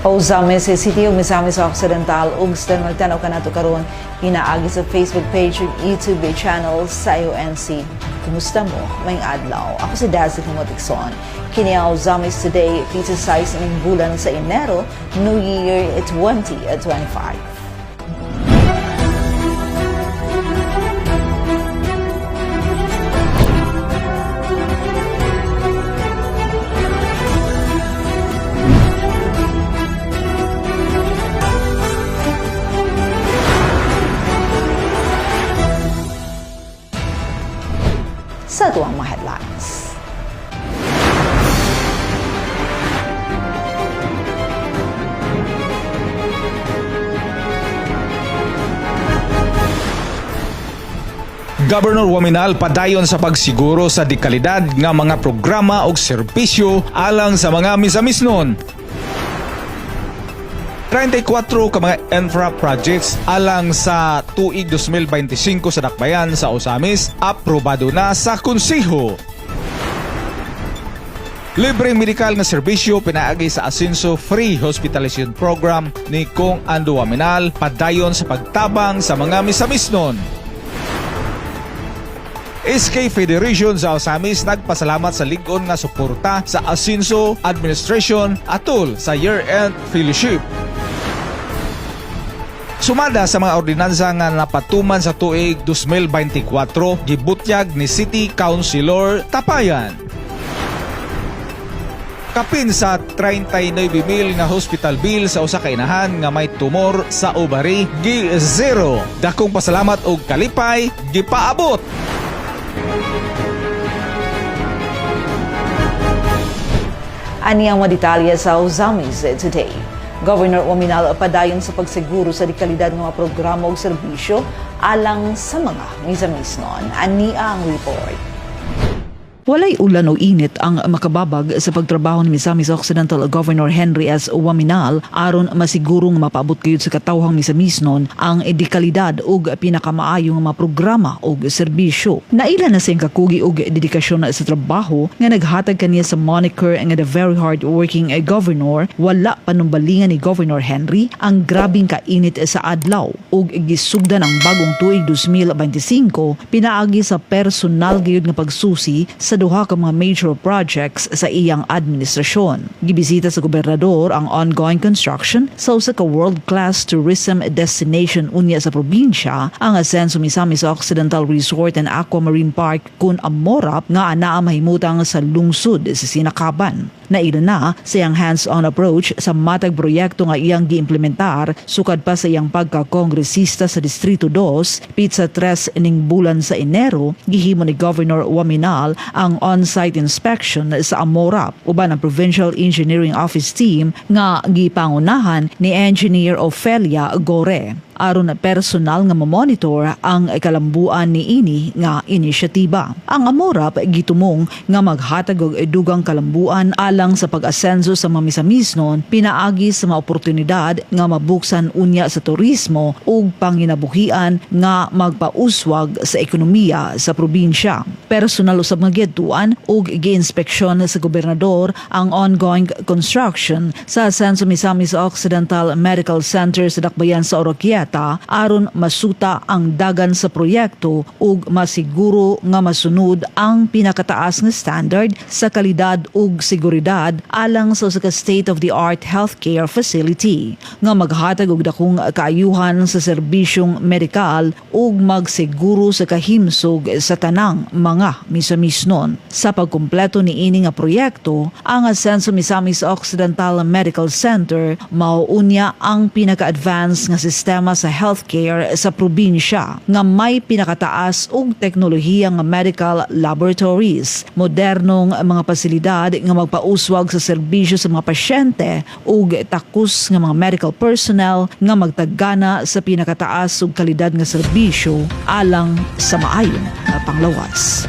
Ozamis City ug Misamis Occidental ug sa magtanaw kanato karon pinaagi sa Facebook page ug YouTube channel sa UNC. Kumusta mo? Mayong adlaw. Ako si Dazzle Motikson. Kini ang Ozamis Today, pizza size ng bulan sa Enero, New Year 2025. Sa tuwang mga headlines. Governor Waminal padayon sa pagsiguro sa dekalidad nga mga programa o serbisyo alang sa mga misamisnon. 34 ka mga infra projects alang sa tuig 2025 sa dakbayan sa Ozamis aprobado na sa konseho. Libreng medikal nga serbisyo pinaagi sa Asenso Free Hospitalization Program ni Kong Ando Waminal padayon sa pagtabang sa mga misamisnon. SK Federation sa Ozamis nagpasalamat sa ligon nga suporta sa Asenso Administration atol sa year-end fellowship. Sumada sa mga ordinansa nga napatuman sa tuig 2024, gibutyag ni City Councilor Tapayan. Kapin sa 39,000 nga hospital bill sa usa ka inahan nga may tumor sa ovary gi-zero. Dakong pasalamat og kalipay gipaabot. Ani ang mga detalye sa Ozamis Today. Governor Waminal padayon sa pagsiguro sa dekalidad ng mga programa o serbisyo alang sa mga misamisnon. Ani ang report. Walay ulan o init ang makababag sa pagtrabaho ni Misamis Occidental Governor Henry S. Waminal aron masigurong mapaabot kayod sa katawhang misamisnon ang dekalidad ug pinakamaayong mga programa ug serbisyo. Naila na siyang kakugi ug dedikasyon sa trabaho nga naghatag kaniya sa moniker nga the very hard working governor. Wala panumbalingan ni Governor Henry ang grabing kainit sa adlaw ug gisugdan ang bagong tuig 2025 pinaagi sa personal gayud nga pagsusi sa duha ka mga major projects sa iyang administrasyon. Gibisita sa gobernador ang ongoing construction sa usa ka world-class tourism destination unya sa probinsya, ang Asenso Misamis Occidental Resort and Aquamarine Park kun Amorap nga anaa mahimutang sa lungsod sa Sinakaban. Naila na sa iyang hands-on approach sa matag proyekto nga iyang giimplementar sukad pa sa iyang pagka-kongresista sa Distrito 2, pizza 3 ning bulan sa Enero, gihimo ni Governor Waminal ang on-site inspection sa Amorap uban ang Provincial Engineering Office team nga gipangunahan ni Engineer Ofelia Gore aron personal nga mamonitor ang kalambuan ni ini nga inisyatiba. Ang Amorap gitumong nga maghatag og dugang kalambuan alang sa pag-asenso sa mga misamisnon pinaagi sa mga oportunidad nga mabuksan unya sa turismo ug panginabuhian nga magpauswag sa ekonomiya sa probinsya. Personal usab nga gituan ug gi-inspeksyon sa gobernador ang ongoing construction sa Asenso Misamis Occidental Medical Center sa dakbayan sa Oroquieta aron masuta ang dagan sa proyekto ug masiguro nga masunod ang pinakataas nga standard sa kalidad ug seguridad alang sa usa ka state-of-the-art healthcare facility nga maghatag og dakong kaayuhan sa serbisyong medikal ug magsiguro sa kahimsog sa tanang mga misamisnon. Sa pagkumpleto ni ini nga proyekto, ang Asenso Misamis Occidental Medical Center mauunya ang pinaka-advanced nga sistema sa healthcare sa probinsya nga may pinakataas ug teknolohiya nga medical laboratories, modernong mga pasilidad nga magpauswag sa serbisyo sa mga pasyente ug takus nga mga medical personnel nga magtagana sa pinakataas ug kalidad nga serbisyo alang sa maayong nga panglawas.